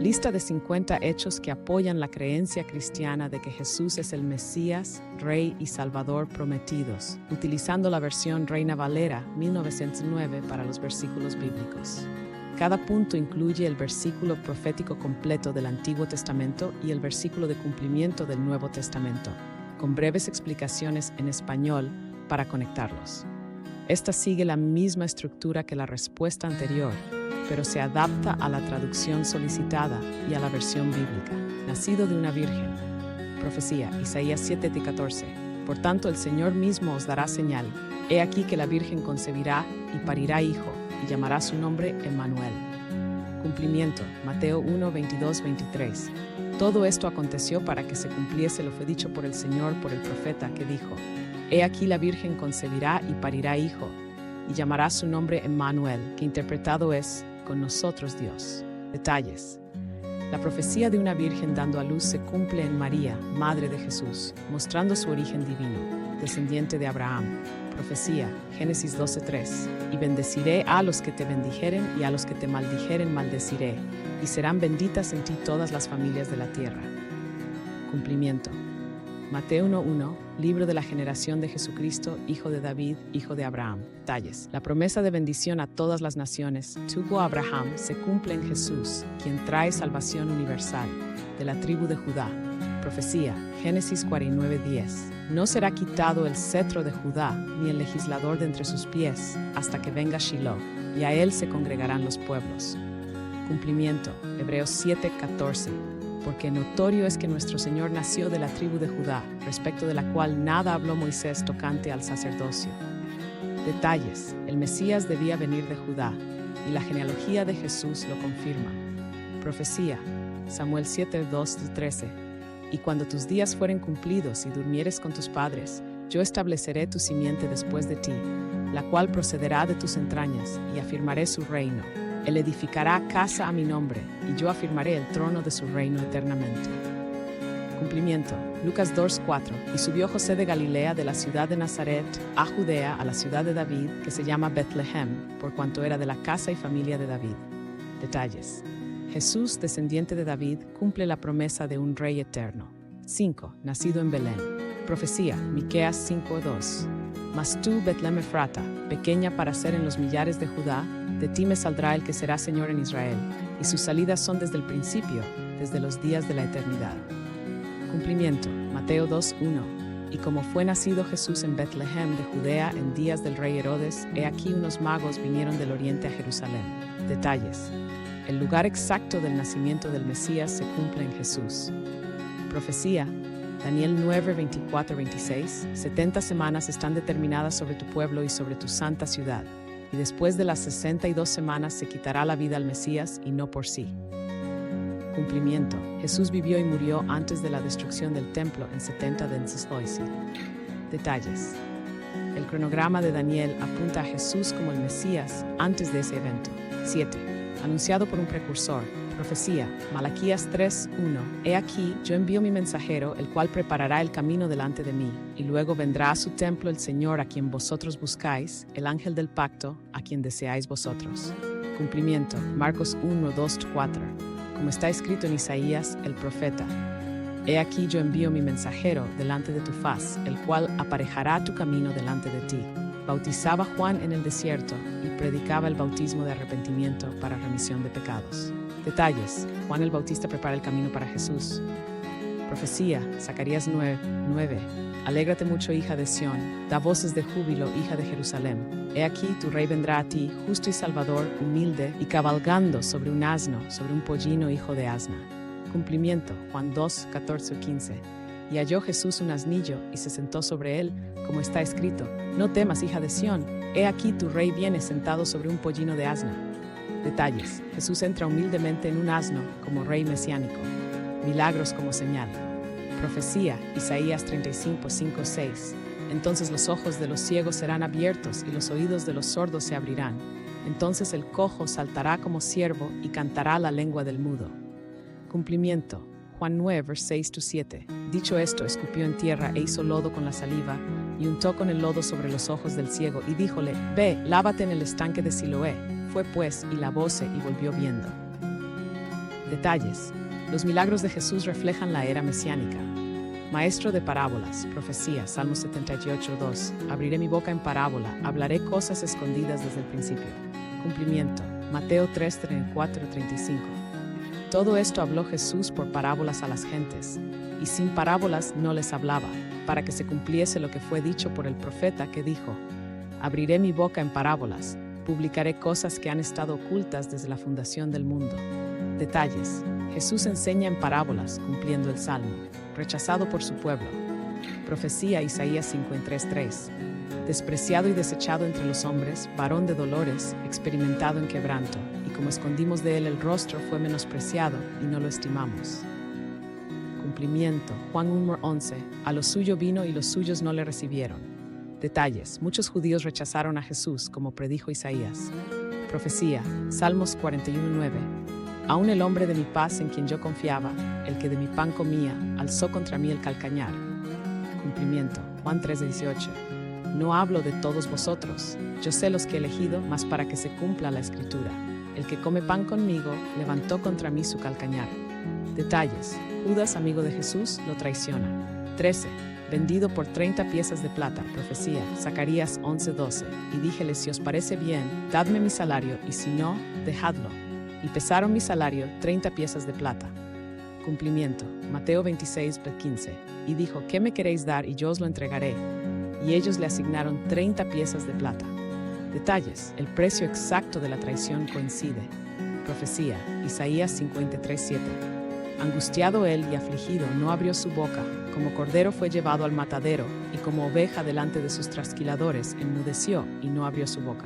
Lista de 50 hechos que apoyan la creencia cristiana de que Jesús es el Mesías, Rey y Salvador prometidos, utilizando la versión Reina Valera 1909 para los versículos bíblicos. Cada punto incluye el versículo profético completo del Antiguo Testamento y el versículo de cumplimiento del Nuevo Testamento, con breves explicaciones en español para conectarlos. Esta sigue la misma estructura que la respuesta anterior, pero se adapta a la traducción solicitada y a la versión bíblica. Nacido de una virgen. Profecía, Isaías 7:14. Por tanto, el Señor mismo os dará señal. He aquí que la virgen concebirá y parirá hijo, y llamará su nombre Emmanuel. Cumplimiento, Mateo 1:22-23. Todo esto aconteció para que se cumpliese lo fue dicho por el Señor por el profeta que dijo: He aquí la virgen concebirá y parirá hijo, y llamará su nombre Emmanuel, que interpretado es con nosotros Dios. Detalles. La profecía de una virgen dando a luz se cumple en María, madre de Jesús, mostrando su origen divino, descendiente de Abraham. Profecía, Génesis 12:3. Y bendeciré a los que te bendijeren y a los que te maldijeren maldeciré, y serán benditas en ti todas las familias de la tierra. Cumplimiento. Mateo 1:1, libro de la generación de Jesucristo, hijo de David, hijo de Abraham. Detalles. La promesa de bendición a todas las naciones, tuvo Abraham, se cumple en Jesús, quien trae salvación universal, de la tribu de Judá. Profecía, Génesis 49:10. No será quitado el cetro de Judá, ni el legislador de entre sus pies, hasta que venga Shiloh, y a él se congregarán los pueblos. Cumplimiento, Hebreos 7:14. Porque notorio es que nuestro Señor nació de la tribu de Judá, respecto de la cual nada habló Moisés tocante al sacerdocio. Detalles. El Mesías debía venir de Judá, y la genealogía de Jesús lo confirma. Profecía. Samuel 7:2-13. Y cuando tus días fueren cumplidos y durmieres con tus padres, yo estableceré tu simiente después de ti, la cual procederá de tus entrañas, y afirmaré su reino. Él edificará casa a mi nombre, y yo afirmaré el trono de su reino eternamente. Cumplimiento. Lucas 2:4. Y subió José de Galilea de la ciudad de Nazaret a Judea, a la ciudad de David, que se llama Betlehem, por cuanto era de la casa y familia de David. Detalles. Jesús, descendiente de David, cumple la promesa de un rey eterno. 5. Nacido en Belén. Profecía, Miqueas 5:2. Mas tú, Betlem Efrata, pequeña para ser en los millares de Judá, de ti me saldrá el que será Señor en Israel, y sus salidas son desde el principio, desde los días de la eternidad. Cumplimiento, Mateo 2:1. Y como fue nacido Jesús en Betlehem de Judea en días del rey Herodes, he aquí unos magos vinieron del oriente a Jerusalén. Detalles. El lugar exacto del nacimiento del Mesías se cumple en Jesús. Profecía, Daniel 9:24-26. 70 semanas están determinadas sobre tu pueblo y sobre tu santa ciudad, y después de las 62 semanas se quitará la vida al Mesías y no por sí. Cumplimiento. Jesús vivió y murió antes de la destrucción del templo en 70 Densis. Detalles. El cronograma de Daniel apunta a Jesús como el Mesías antes de ese evento. 7. Anunciado por un precursor. Profecía, Malaquías 3:1. He aquí, yo envío mi mensajero, el cual preparará el camino delante de mí, y luego vendrá a su templo el Señor a quien vosotros buscáis, el ángel del pacto, a quien deseáis vosotros. Cumplimiento, Marcos 1:2-4. Como está escrito en Isaías, el profeta: He aquí yo envío mi mensajero delante de tu faz, el cual aparejará tu camino delante de ti. Bautizaba Juan en el desierto y predicaba el bautismo de arrepentimiento para remisión de pecados. Detalles. Juan el Bautista prepara el camino para Jesús. Profecía, Zacarías 9:9. Alégrate mucho, hija de Sión, da voces de júbilo, hija de Jerusalén. He aquí, tu rey vendrá a ti, justo y salvador, humilde, y cabalgando sobre un asno, sobre un pollino hijo de asna. Cumplimiento, Juan 2:14-15. Y halló Jesús un asnillo, y se sentó sobre él, como está escrito: No temas, hija de Sión, he aquí tu rey viene sentado sobre un pollino de asna. Detalles. Jesús entra humildemente en un asno, como rey mesiánico. Milagros como señal. Profecía, Isaías 35:5-6. Entonces los ojos de los ciegos serán abiertos y los oídos de los sordos se abrirán. Entonces el cojo saltará como ciervo y cantará la lengua del mudo. Cumplimiento, Juan 9:6-7. Dicho esto, escupió en tierra e hizo lodo con la saliva, y untó con el lodo sobre los ojos del ciego, y díjole: Ve, lávate en el estanque de Siloé. Fue pues, y lavóse, y volvió viendo. Detalles. Los milagros de Jesús reflejan la era mesiánica. Maestro de parábolas, profecía, Salmo 78:2. Abriré mi boca en parábola, hablaré cosas escondidas desde el principio. Cumplimiento. Mateo 3:34-35. Todo esto habló Jesús por parábolas a las gentes, y sin parábolas no les hablaba, para que se cumpliese lo que fue dicho por el profeta que dijo: abriré mi boca en parábolas, publicaré cosas que han estado ocultas desde la fundación del mundo. Detalles. Jesús enseña en parábolas, cumpliendo el Salmo, rechazado por su pueblo. Profecía, Isaías 53:3. Despreciado y desechado entre los hombres, varón de dolores, experimentado en quebranto, y como escondimos de él el rostro, fue menospreciado y no lo estimamos. Cumplimiento. Juan 1:11. A lo suyo vino y los suyos no le recibieron. Detalles. Muchos judíos rechazaron a Jesús, como predijo Isaías. Profecía. Salmos 41:9. Aún el hombre de mi paz en quien yo confiaba, el que de mi pan comía, alzó contra mí el calcañar. Cumplimiento. Juan 3:18. No hablo de todos vosotros, yo sé los que he elegido, mas para que se cumpla la escritura. El que come pan conmigo, levantó contra mí su calcañar. Detalles. Judas, amigo de Jesús, lo traiciona. 13. Vendido por 30 piezas de plata. Profecía. Zacarías 11:12. Y díjele: si os parece bien, dadme mi salario, y si no, dejadlo. Y pesaron mi salario 30 piezas de plata. Cumplimiento. Mateo 26:15. Y dijo: ¿qué me queréis dar? Y yo os lo entregaré. Y ellos le asignaron 30 piezas de plata. Detalles. El precio exacto de la traición coincide. Profecía. Isaías 53:7. Angustiado él y afligido, no abrió su boca. Como cordero fue llevado al matadero, y como oveja delante de sus trasquiladores, enmudeció y no abrió su boca.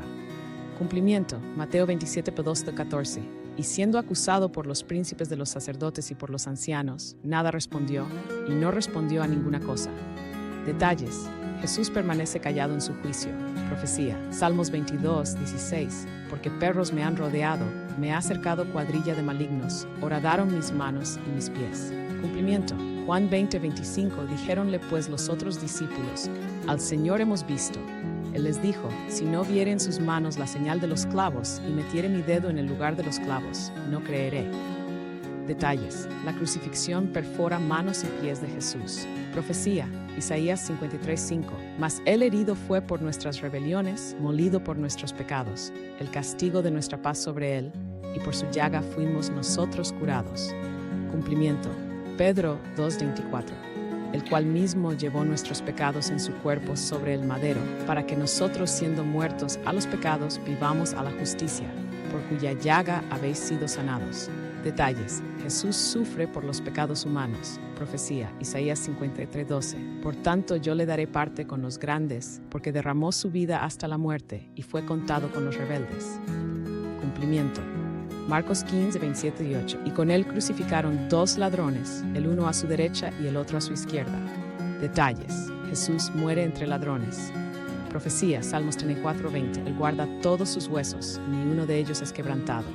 Cumplimiento. Mateo 27:2-14. Y siendo acusado por los príncipes de los sacerdotes y por los ancianos, nada respondió, y no respondió a ninguna cosa. Detalles. Jesús permanece callado en su juicio. Profecía. Salmos 22:16. Porque perros me han rodeado, me ha cercado cuadrilla de malignos, horadaron mis manos y mis pies. Cumplimiento. Juan 20:25. Dijéronle pues los otros discípulos: al Señor hemos visto. Él les dijo: si no viere en sus manos la señal de los clavos, y metiere mi dedo en el lugar de los clavos, no creeré. Detalles. La crucifixión perfora manos y pies de Jesús. Profecía. Isaías 53:5. Mas él herido fue por nuestras rebeliones, molido por nuestros pecados. El castigo de nuestra paz sobre él, y por su llaga fuimos nosotros curados. Cumplimiento. Pedro 2:24. El cual mismo llevó nuestros pecados en su cuerpo sobre el madero, para que nosotros, siendo muertos a los pecados, vivamos a la justicia, por cuya llaga habéis sido sanados. Detalles. Jesús sufre por los pecados humanos. Profecía. Isaías 53:12. Por tanto yo le daré parte con los grandes, porque derramó su vida hasta la muerte, y fue contado con los rebeldes. Cumplimiento. Marcos 15:27-8. Y con él crucificaron 2 ladrones, el uno a su derecha y el otro a su izquierda. Detalles. Jesús muere entre ladrones. Profecía. Salmos 34:20. Él guarda todos sus huesos, ni uno de ellos es quebrantado.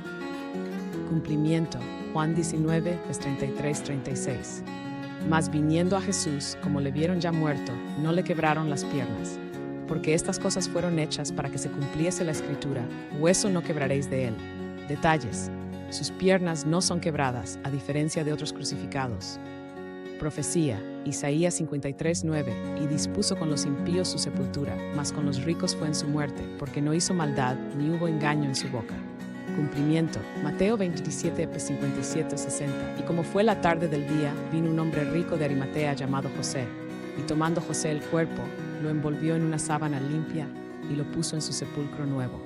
Cumplimiento. Juan 19:33-36. Mas viniendo a Jesús, como le vieron ya muerto, no le quebraron las piernas, porque estas cosas fueron hechas para que se cumpliese la escritura: hueso no quebraréis de él. Detalles. Sus piernas no son quebradas, a diferencia de otros crucificados. Profecía. Isaías 53:9. Y dispuso con los impíos su sepultura, mas con los ricos fue en su muerte, porque no hizo maldad, ni hubo engaño en su boca. Cumplimiento. Mateo 27:57-60. Y como fue la tarde del día, vino un hombre rico de Arimatea llamado José, y tomando José el cuerpo, lo envolvió en una sábana limpia, y lo puso en su sepulcro nuevo.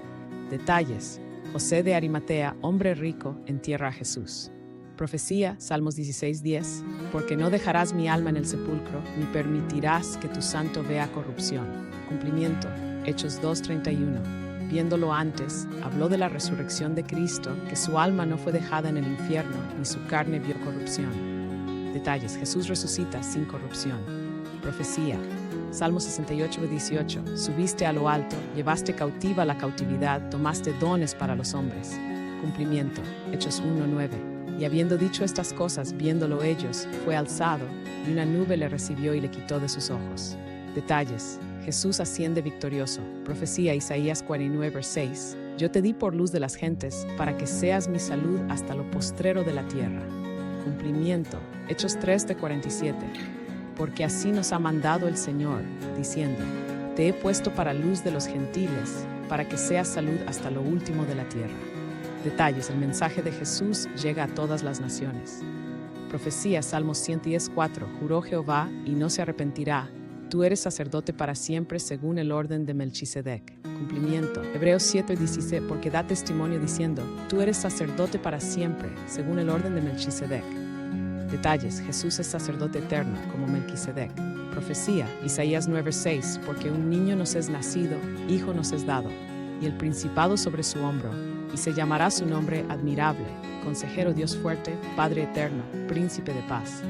Detalles. José de Arimatea, hombre rico, entierra a Jesús. Profecía. Salmos 16:10. Porque no dejarás mi alma en el sepulcro, ni permitirás que tu santo vea corrupción. Cumplimiento. Hechos 2:31. Viéndolo antes, habló de la resurrección de Cristo, que su alma no fue dejada en el infierno, ni su carne vio corrupción. Detalles. Jesús resucita sin corrupción. Profecía. Salmo 68:18. Subiste a lo alto, llevaste cautiva la cautividad, tomaste dones para los hombres. Cumplimiento. Hechos 1:9. Y habiendo dicho estas cosas, viéndolo ellos, fue alzado, y una nube le recibió y le quitó de sus ojos. Detalles. Jesús asciende victorioso. Profecía. Isaías 49:6. Yo te di por luz de las gentes, para que seas mi salud hasta lo postrero de la tierra. Cumplimiento. Hechos 3:47. Porque así nos ha mandado el Señor, diciendo: Te he puesto para luz de los gentiles, para que seas salud hasta lo último de la tierra. Detalles: el mensaje de Jesús llega a todas las naciones. Profecía, Salmos 110:4. Juró Jehová, y no se arrepentirá: Tú eres sacerdote para siempre según el orden de Melquisedec. Cumplimiento. Hebreos 7:16. Porque da testimonio diciendo: Tú eres sacerdote para siempre según el orden de Melquisedec. Detalles: Jesús es sacerdote eterno, como Melquisedec. Profecía, Isaías 9:6. Porque un niño nos es nacido, hijo nos es dado, y el principado sobre su hombro, y se llamará su nombre admirable, consejero, Dios fuerte, Padre eterno, príncipe de paz.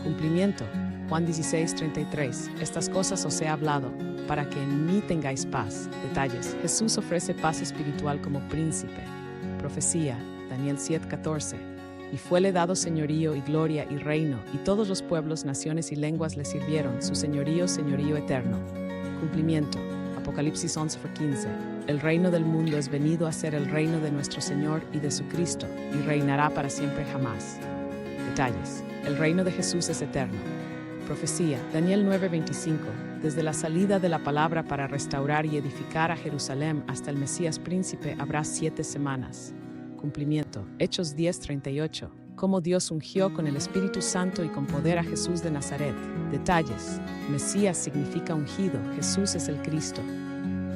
Cumplimiento. Juan 16:33. Estas cosas os he hablado, para que en mí tengáis paz. Detalles: Jesús ofrece paz espiritual como príncipe. Profecía, Daniel 7:14. Y fuele dado señorío y gloria y reino, y todos los pueblos, naciones y lenguas le sirvieron, su señorío, señorío eterno. Cumplimiento. Apocalipsis 11:15. El reino del mundo es venido a ser el reino de nuestro Señor y de su Cristo, y reinará para siempre jamás. Detalles: el reino de Jesús es eterno. Profecía, Daniel 9:25. Desde la salida de la palabra para restaurar y edificar a Jerusalén hasta el Mesías príncipe habrá 7 semanas. Cumplimiento. Hechos 10:38. Cómo Dios ungió con el Espíritu Santo y con poder a Jesús de Nazaret. Detalles: Mesías significa ungido, Jesús es el Cristo.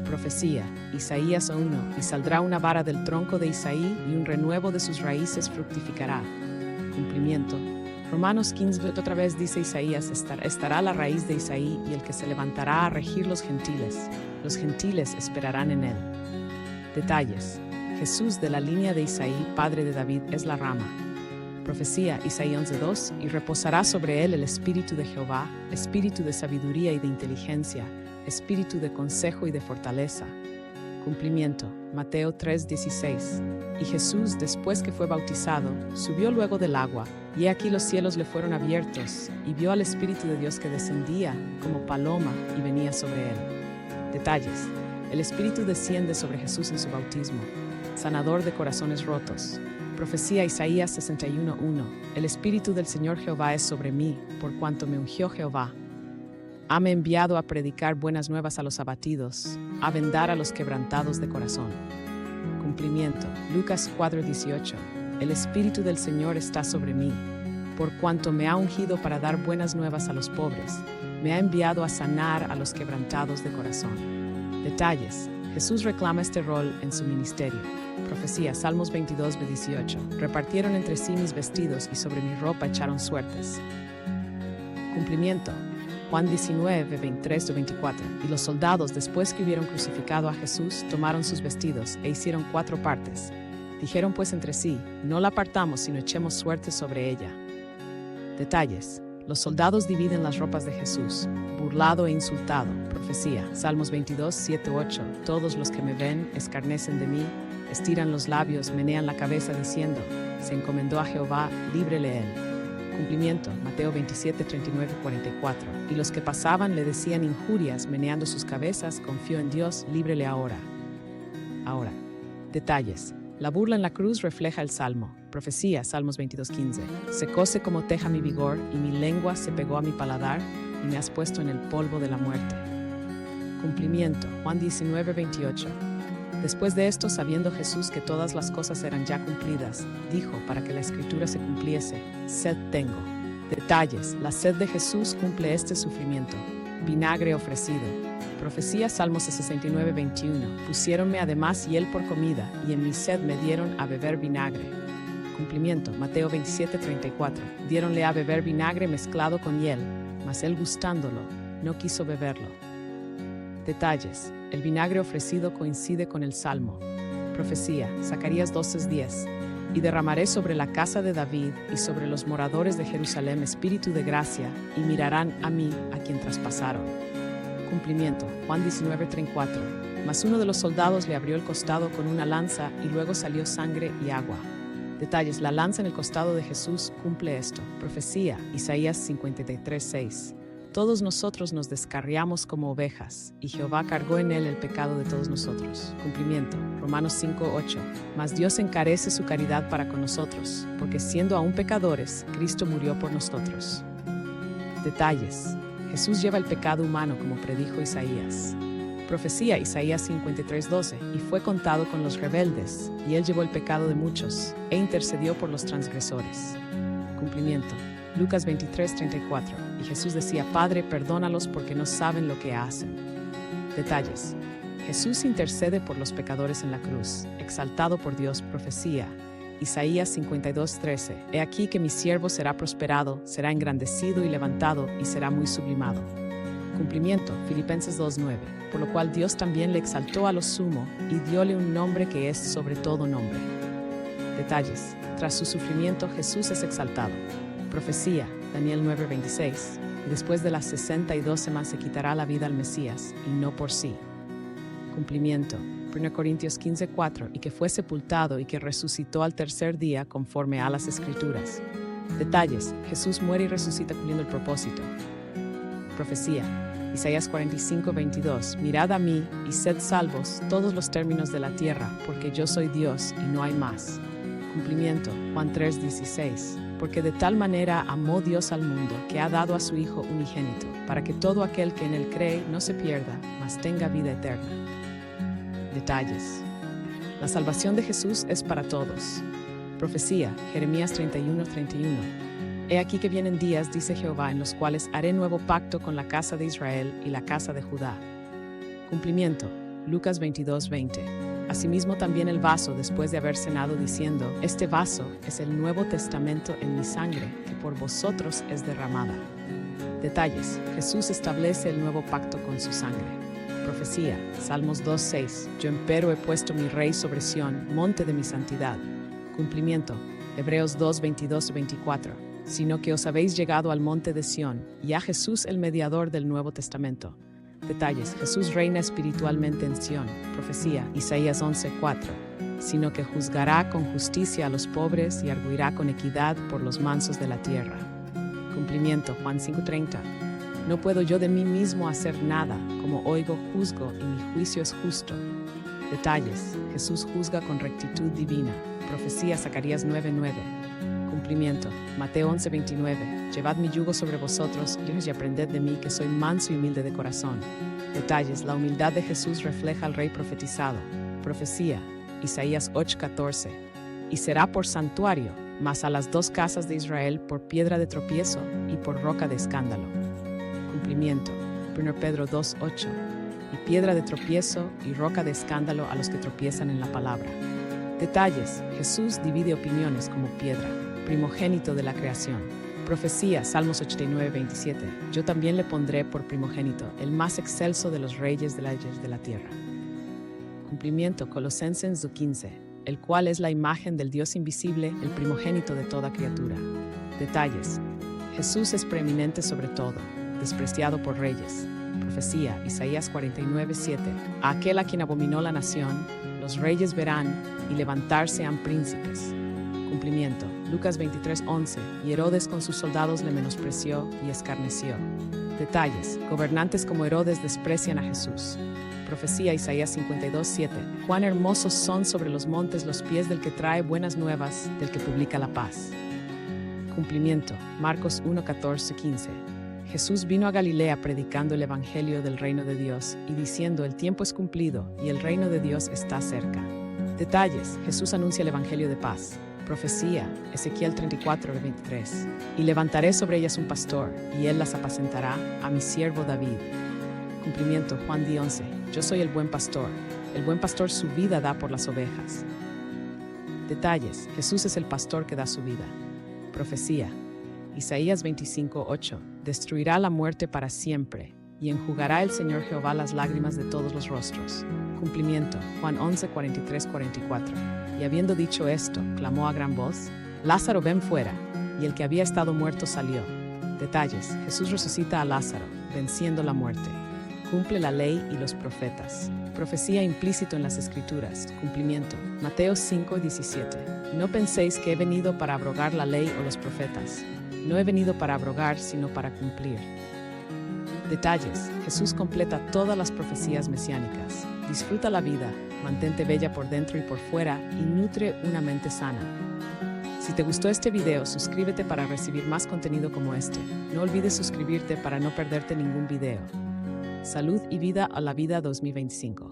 Profecía, Isaías 1. Y saldrá una vara del tronco de Isaí, y un renuevo de sus raíces fructificará. Cumplimiento. Romanos 15, otra vez dice Isaías: estará la raíz de Isaí, y el que se levantará a regir los gentiles esperarán en él. Detalles: Jesús de la línea de Isaí, padre de David, es la rama. Profecía, Isaías 11:2. Y reposará sobre él el espíritu de Jehová, espíritu de sabiduría y de inteligencia, espíritu de consejo y de fortaleza. Cumplimiento, Mateo 3:16. Y Jesús, después que fue bautizado, subió luego del agua, y aquí los cielos le fueron abiertos, y vio al Espíritu de Dios que descendía como paloma y venía sobre él. Detalles: el Espíritu desciende sobre Jesús en su bautismo, sanador de corazones rotos. Profecía, Isaías 61:1. El Espíritu del Señor Jehová es sobre mí, por cuanto me ungió Jehová. Hame enviado a predicar buenas nuevas a los abatidos, a vendar a los quebrantados de corazón. Cumplimiento, Lucas 4:18. El Espíritu del Señor está sobre mí, por cuanto me ha ungido para dar buenas nuevas a los pobres, me ha enviado a sanar a los quebrantados de corazón. Detalles: Jesús reclama este rol en su ministerio. Profecía, Salmos 22:18. Repartieron entre sí mis vestidos, y sobre mi ropa echaron suertes. Cumplimiento, Juan 19:23-24. Y los soldados, después que hubieron crucificado a Jesús, tomaron sus vestidos, e hicieron 4 partes. Dijeron pues entre sí: no la partamos, sino echemos suertes sobre ella. Detalles: los soldados dividen las ropas de Jesús, burlado e insultado. Profecía, Salmos 22:7-8. Todos los que me ven escarnecen de mí, estiran los labios, menean la cabeza diciendo: se encomendó a Jehová, líbrele él. Cumplimiento, Mateo 27:39-44. Y los que pasaban le decían injurias, meneando sus cabezas: confió en Dios, líbrele ahora. Detalles: la burla en la cruz refleja el Salmo. Profecía, Salmos 22:15. Secóse como teja mi vigor, y mi lengua se pegó a mi paladar, y me has puesto en el polvo de la muerte. Cumplimiento, Juan 19:28. Después de esto, sabiendo Jesús que todas las cosas eran ya cumplidas, dijo, para que la Escritura se cumpliese: sed tengo. Detalles: la sed de Jesús cumple este sufrimiento. Vinagre ofrecido. Profecía, Salmos 69:21. Pusiéronme además hiel por comida, y en mi sed me dieron a beber vinagre. Cumplimiento, Mateo 27:34. Diéronle a beber vinagre mezclado con hiel, mas él, gustándolo, no quiso beberlo. Detalles: el vinagre ofrecido coincide con el Salmo. Profecía, Zacarías 12:10. Y derramaré sobre la casa de David y sobre los moradores de Jerusalén espíritu de gracia, y mirarán a mí, a quien traspasaron. Cumplimiento, Juan 19:34. Mas uno de los soldados le abrió el costado con una lanza, y luego salió sangre y agua. Detalles: la lanza en el costado de Jesús cumple esto. Profecía, Isaías 53:6. Todos nosotros nos descarriamos como ovejas, y Jehová cargó en él el pecado de todos nosotros. Cumplimiento, Romanos 5:8. Mas Dios encarece su caridad para con nosotros, porque siendo aún pecadores, Cristo murió por nosotros. Detalles. Jesús lleva el pecado humano como predijo Isaías. Profecía Isaías 53:12. Y fue contado con los rebeldes, y él llevó el pecado de muchos, e intercedió por los transgresores. Cumplimiento. Lucas 23:34. Y Jesús decía: Padre, perdónalos porque no saben lo que hacen. Detalles. Jesús intercede por los pecadores en la cruz, exaltado por Dios. Profecía Isaías 52:13. He aquí que mi siervo será prosperado, será engrandecido y levantado, y será muy sublimado. Cumplimiento. Filipenses 2:9. Por lo cual Dios también le exaltó a lo sumo, y dióle un nombre que es sobre todo nombre. Detalles. Tras su sufrimiento, Jesús es exaltado. Profecía Daniel 9:26. Y después de las 62 semanas se quitará la vida al Mesías, y no por sí. Cumplimiento. 1 Corintios 15:4. Y que fue sepultado y que resucitó al tercer día conforme a las Escrituras. Detalles. Jesús muere y resucita cumpliendo el propósito. Profecía Isaías 45:22. Mirad a mí y sed salvos todos los términos de la tierra, porque yo soy Dios y no hay más. Cumplimiento. Juan 3:16. Porque de tal manera amó Dios al mundo, que ha dado a su Hijo unigénito, para que todo aquel que en él cree no se pierda, mas tenga vida eterna. Detalles. La salvación de Jesús es para todos. Profecía Jeremías 31:31. He aquí que vienen días, dice Jehová, en los cuales haré nuevo pacto con la casa de Israel y la casa de Judá. Cumplimiento. Lucas 22:20. Asimismo también el vaso, después de haber cenado, diciendo: Este vaso es el Nuevo Testamento en mi sangre, que por vosotros es derramada. Detalles. Jesús establece el nuevo pacto con su sangre. Profecía Salmos 2:6. Yo empero he puesto mi rey sobre Sión, monte de mi santidad. Cumplimiento. Hebreos 2:22-24. Sino que os habéis llegado al monte de Sión, y a Jesús el mediador del Nuevo Testamento. Detalles. Jesús reina espiritualmente en Sión. Profecía Isaías 11:4. Sino que juzgará con justicia a los pobres y arguirá con equidad por los mansos de la tierra. Cumplimiento. Juan 5:30. No puedo yo de mí mismo hacer nada, como oigo juzgo y mi juicio es justo. Detalles. Jesús juzga con rectitud divina. Profecía Zacarías 9:9. Cumplimiento. Mateo 11:29. Llevad mi yugo sobre vosotros y aprended de mí, que soy manso y humilde de corazón. Detalles. La humildad de Jesús refleja al rey profetizado. Profecía Isaías 8:14. Y será por santuario, mas a las dos casas de Israel por piedra de tropiezo y por roca de escándalo. Cumplimiento. 1 Pedro 2:8. Y piedra de tropiezo y roca de escándalo a los que tropiezan en la palabra. Detalles. Jesús divide opiniones como piedra, primogénito de la creación. Profecía Salmos 89:27. Yo también le pondré por primogénito, el más excelso de los reyes de la tierra. Cumplimiento. Colosenses 2:15. El cual es la imagen del Dios invisible, el primogénito de toda criatura. Detalles. Jesús es preeminente sobre todo, despreciado por reyes. Profecía Isaías 49:7. A aquel a quien abominó la nación, los reyes verán, y levantarse han príncipes. Cumplimiento. Lucas 23:11. Y Herodes con sus soldados le menospreció y escarneció. Detalles. Gobernantes como Herodes desprecian a Jesús. Profecía Isaías 52:7. Cuán hermosos son sobre los montes los pies del que trae buenas nuevas, del que publica la paz. Cumplimiento. Marcos 1:14-15. Jesús vino a Galilea predicando el evangelio del reino de Dios y diciendo: el tiempo es cumplido y el reino de Dios está cerca. Detalles. Jesús anuncia el evangelio de paz. Profecía Ezequiel 34:23. Y levantaré sobre ellas un pastor, y él las apacentará, a mi siervo David. Cumplimiento. Juan 10:11. Yo soy el buen pastor su vida da por las ovejas. Detalles. Jesús es el pastor que da su vida. Profecía Isaías 25:8. Destruirá la muerte para siempre, y enjugará el Señor Jehová las lágrimas de todos los rostros. Cumplimiento. Juan 11:43-44. Y habiendo dicho esto, clamó a gran voz: Lázaro, ven fuera. Y el que había estado muerto salió. Detalles. Jesús resucita a Lázaro, venciendo la muerte. Cumple la ley y los profetas. Profecía implícito en las Escrituras. Cumplimiento. Mateo 5:17. No penséis que he venido para abrogar la ley o los profetas. No he venido para abrogar, sino para cumplir. Detalles. Jesús completa todas las profecías mesiánicas. Disfruta la vida, mantente bella por dentro y por fuera y nutre una mente sana. Si te gustó este video, suscríbete para recibir más contenido como este. No olvides suscribirte para no perderte ningún video. Salud y vida a la vida 2025.